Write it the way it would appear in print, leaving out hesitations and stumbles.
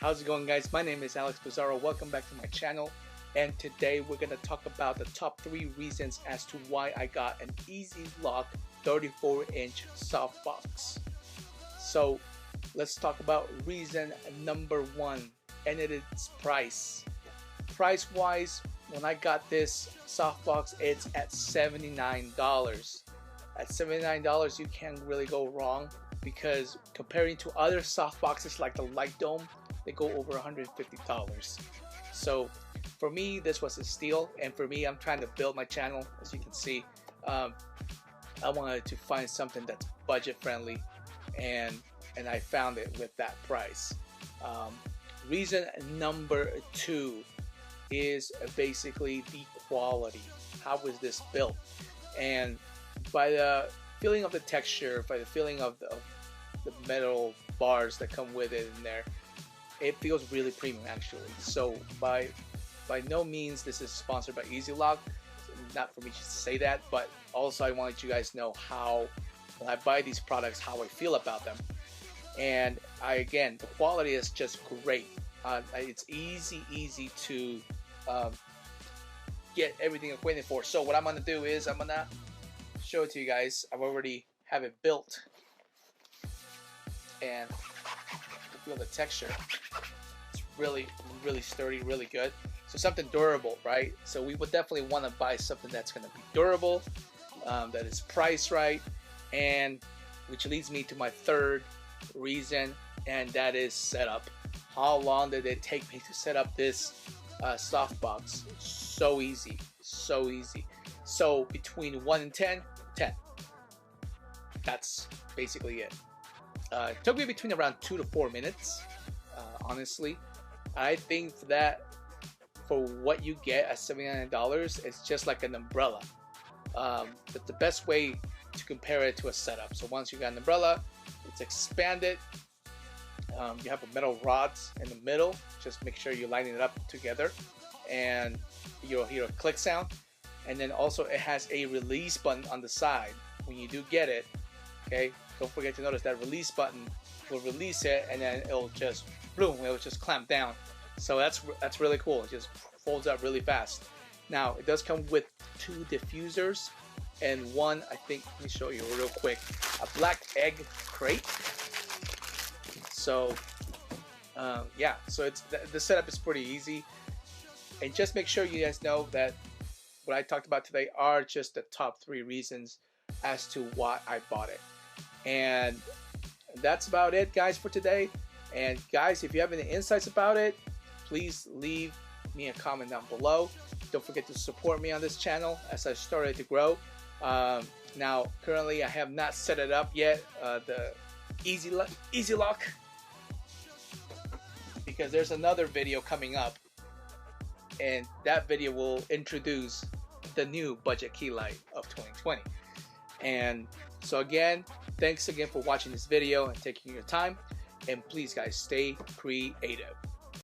How's it going, guys? My name is Alex Pizarro. Welcome back to my channel, and today we're going to talk about the top 3 reasons as to why I got an Easy Lock 34-inch softbox. So let's talk about reason number 1, and it is price. Price wise, when I got this softbox, it's at $79. At $79, you can't really go wrong, because comparing to other softboxes like the Light Dome, they go over $150. So for me, this was a steal, and for me, I'm trying to build my channel. As you can see, I wanted to find something that's budget friendly, and I found it with that price. Reason number 2 is basically the quality. How was this built? And by the feeling of the texture, by the feeling of the metal bars that come with it in there, it feels really premium actually. So by no means this is sponsored by Easy Lock, not for me to say that, but also I wanted you guys to know how, when I buy these products, how I feel about them. And again, the quality is just great. It's easy to get everything acquainted for. So what I'm gonna do is I'm gonna show it to you guys. I've already have it built, and feel the texture. It's really sturdy, really good. So something durable, right? So we would definitely want to buy something that's going to be durable, that is priced right, and which leads me to my third reason, and that is setup. How long did it take me to set up this softbox? So easy, so easy. So between 1 and 10, 10. That's basically it. It took me between around 2 to 4 minutes. Honestly, I think that for what you get at $79, it's just like an umbrella. But the best way to compare it to a setup. So once you got an umbrella, it's expanded. You have a metal rods in the middle. Just make sure you're lining it up together, and you'll hear a click sound. And then also it has a release button on the side when you do get it. Okay, don't forget to notice that release button will release it, and then it'll just boom, it'll just clamp down. So that's really cool. It just folds up really fast. Now it does come with 2 diffusers and one, I think, let me show you real quick, a black egg crate. So yeah, so it's the setup is pretty easy, and just make sure you guys know that what I talked about today are just the top 3 reasons as to why I bought it. And that's about it, guys, for today. And guys, if you have any insights about it, please leave me a comment down below. Don't forget to support me on this channel as I started to grow. Now currently I have not set it up yet, the Easy Lock, because there's another video coming up, and that video will introduce the new budget key light of 2020. And so again, thanks again for watching this video and taking your time, and please guys, stay creative.